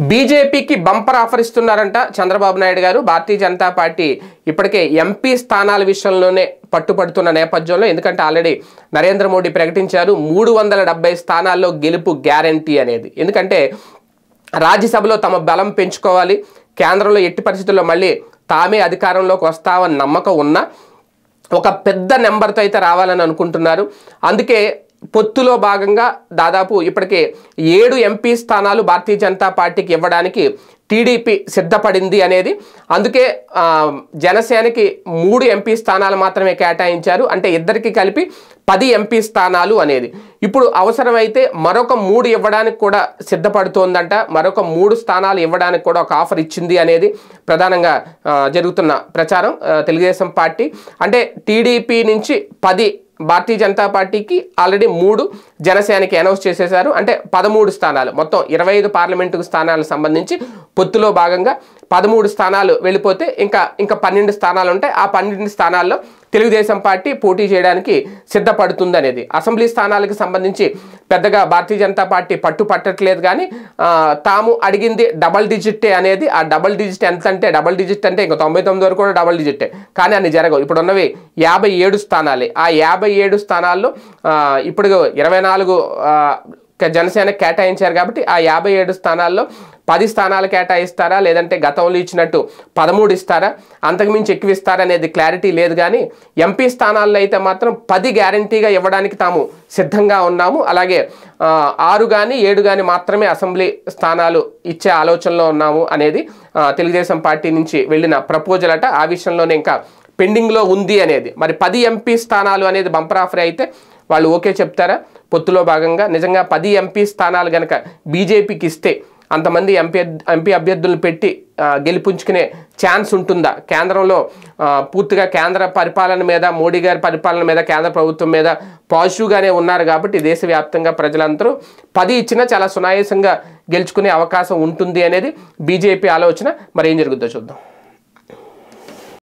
బీజేపీకి bumper offer ఇస్తున్నారంట Chandrababu Naidu గారు. Bharatiya Janata party ఇప్పటికే ఎంపీ స్థానాల విషయంలోనే పట్టుపడుతున్న నేపథ్యంలో, ఎందుకంటే ఆల్రెడీ నరేంద్ర మోడీ ప్రకటించారు 370 స్థానాల్లో గెలుపు గ్యారంటీ అనేది. ఎందుకంటే రాజ్యసభలో తమ బలం పెంచుకోవాలి, కేంద్రంలో ఎట్టి పరిస్థితుల్లో మళ్ళీ తామే అధికారంలోకి వస్తామని నమ్మకం ఉన్నా ఒక పెద్ద నెంబర్తో అయితే రావాలని అనుకుంటున్నారు. అందుకే పొత్తులో భాగంగా దాదాపు ఇప్పటికే 7 ఎంపీ స్థానాలు భారతీయ జనతా పార్టీకి ఇవ్వడానికి టీడీపీ సిద్ధపడింది అనేది. అందుకే జనసేనకి 3 ఎంపీ స్థానాలు మాత్రమే కేటాయించారు. అంటే ఇద్దరికి కలిపి 10 ఎంపీ స్థానాలు అనేది. ఇప్పుడు అవసరమైతే మరొక 3 ఇవ్వడానికి కూడా సిద్ధపడుతోందంట. మరొక 3 స్థానాలు ఇవ్వడానికి కూడా ఒక ఆఫర్ ఇచ్చింది అనేది ప్రధానంగా జరుగుతున్న ప్రచారం. తెలుగుదేశం పార్టీ అంటే టీడీపీ నుంచి 10 భారతీయ జనతా పార్టీకి ఆల్రెడీ 3 జనసేనకి అనౌన్స్ చేసేశారు. అంటే 13 స్థానాలు, మొత్తం 25 పార్లమెంటు స్థానాలకు సంబంధించి పొత్తులో భాగంగా 13 స్థానాలు వెళ్ళిపోతే ఇంకా 12 స్థానాలు ఉంటాయి. ఆ 12 స్థానాల్లో తెలుగుదేశం పార్టీ పోటీ చేయడానికి సిద్ధపడుతుంది అనేది. అసెంబ్లీ స్థానాలకు సంబంధించి పెద్దగా భారతీయ జనతా పార్టీ పట్టట్లేదు, కానీ తాము అడిగింది డబల్ డిజిటే అనేది. ఆ డబల్ డిజిట్ ఎంత అంటే, డబల్ డిజిట్ అంటే ఇంకా 99 వరకు కూడా డబల్ డిజిటే, కానీ అన్ని జరగవు. ఇప్పుడు ఉన్నవి 57 స్థానాలే. ఆ 57 స్థానాల్లో ఇప్పుడు 24 జనసేన కేటాయించారు కాబట్టి ఆ 57 స్థానాల్లో 10 స్థానాలు కేటాయిస్తారా, లేదంటే గతంలో ఇచ్చినట్టు 13 ఇస్తారా, అంతకుమించి ఎక్కువ ఇస్తారా అనేది క్లారిటీ లేదు. కానీ ఎంపీ స్థానాల్లో అయితే మాత్రం 10 గ్యారంటీగా ఇవ్వడానికి తాము సిద్ధంగా ఉన్నాము. అలాగే 6 కానీ 7 కానీ మాత్రమే అసెంబ్లీ స్థానాలు ఇచ్చే ఆలోచనలో ఉన్నాము అనేది తెలుగుదేశం పార్టీ నుంచి వెళ్ళిన ప్రపోజల్ అట. ఆ విషయంలోనే ఇంకా పెండింగ్లో ఉంది అనేది. మరి 10 ఎంపీ స్థానాలు అనేది బంపర్ ఆఫర్ అయితే వాళ్ళు ఓకే చెప్తారా? పొత్తులో భాగంగా నిజంగా 10 ఎంపీ స్థానాలు కనుక బీజేపీకి ఇస్తే అంతమంది ఎంపీ అభ్యర్థులను పెట్టి గెలిపించుకునే ఛాన్స్ ఉంటుందా? కేంద్రంలో పూర్తిగా కేంద్ర పరిపాలన మీద, మోడీ గారి పరిపాలన మీద, కేంద్ర ప్రభుత్వం మీద పాజిటివ్గానే ఉన్నారు కాబట్టి దేశవ్యాప్తంగా ప్రజలందరూ 10 ఇచ్చినా చాలా సునాయాసంగా గెలుచుకునే అవకాశం ఉంటుంది అనేది బీజేపీ ఆలోచన. మరి ఏం జరుగుతుందో చూద్దాం.